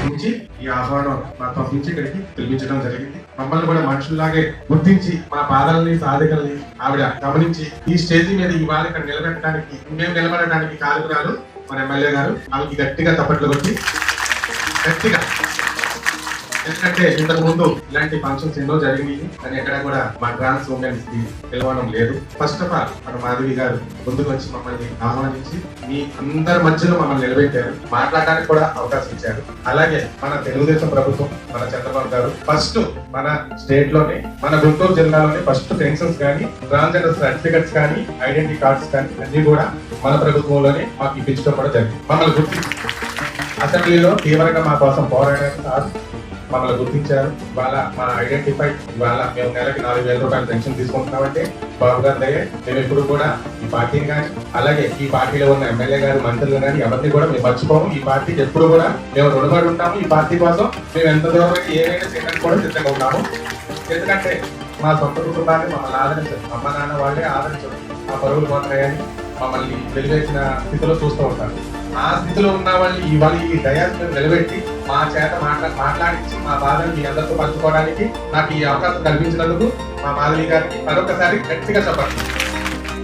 గుర్తించి ఈ ఆహ్వానం మా పంపించి ఇక్కడికి పిలిపించడం జరిగింది. మమ్మల్ని కూడా మనుషుల్లాగే గుర్తించి మా బాధల్ని సాధికల్ని ఆవిడ గమనించి ఈ స్టేజ్ మీద ఇవాళ ఇక్కడ నిలబెట్టడానికి మేము నిలబడడానికి కారణాలు మన ఎమ్మెల్యే గారు. ఆమెకి గట్టిగా తప్పట్లు కొట్టి గట్టిగా, ఎందుకంటే ఇంతకు ముందు ఇలాంటి ఫంక్షన్స్ ఎన్నో జరిగినాయి కానీ ఎక్కడ కూడా మా ట్రాన్స్ ఉమెన్స్ కి పిలవడం లేదు. ఫస్ట్ ఆఫ్ ఆల్ మన మాధవి గారు ముందుకు వచ్చి మమ్మల్ని ఆహ్వానించి మీ అందరి మధ్యలో మమ్మల్ని నిలబెట్టారు, మాట్లాడడానికి కూడా అవకాశం ఇచ్చారు. అలాగే మన తెలుగుదేశం ప్రభుత్వం, మన చంద్రబాబు గారు ఫస్ట్ మన స్టేట్ లోనే, మన గుంటూరు జిల్లాలోనే ఫస్ట్ పెన్షన్స్ కానీ, ట్రాన్స్జెండర్ సర్టిఫికెట్స్ కానీ, ఐడెంటిటీ కార్డ్స్ కానీ అన్ని కూడా మన ప్రభుత్వంలోనే మాకు ఇప్పించడం కూడా జరిగింది. మమ్మల్ని గుర్తించి అసెంబ్లీలో తీవ్రంగా మా కోసం పోరాడారు సార్, మమ్మల్ని గుర్తించారు. ఇవాళ మా ఐడెంటిఫై, ఇవాళ మేము నెలకి 4,000 రూపాయలు పెన్షన్ తీసుకుంటున్నామంటే బాబు గారి దయ. మేము ఎప్పుడు కూడా ఈ పార్టీని కానీ, అలాగే ఈ పార్టీలో ఉన్న ఎమ్మెల్యే గారు, మంత్రులు కానీ ఎవరిని కూడా మేము మర్చిపోము. ఈ పార్టీకి ఎప్పుడు కూడా మేము రుణపడి ఉంటాము. ఈ పార్టీ కోసం మేము ఎంత దూరం ఏమైనా చేయడానికి కూడా సిద్ధంగా ఉన్నాము. ఎందుకంటే మా సొంత కుటుంబాన్ని మమ్మల్ని ఆదరించారు, అమ్మ నాన్న వాళ్ళే ఆదరించారు. మా పరువులు పోతాయని మమ్మల్ని వెలివేసిన స్థితిలో చూస్తూ ఉంటారు. ఆ స్థితిలో ఉన్న వాళ్ళు ఇవాళ ఈ డయాస్ మేము నిలబెట్టి మా చేత మాట్లాడించి మా బాధను మీ అందరితో పంచుకోవడానికి నాకు ఈ అవకాశం కల్పించినందుకు మా మాధవి గారికి మరొకసారి గట్టిగా చెప్పండి.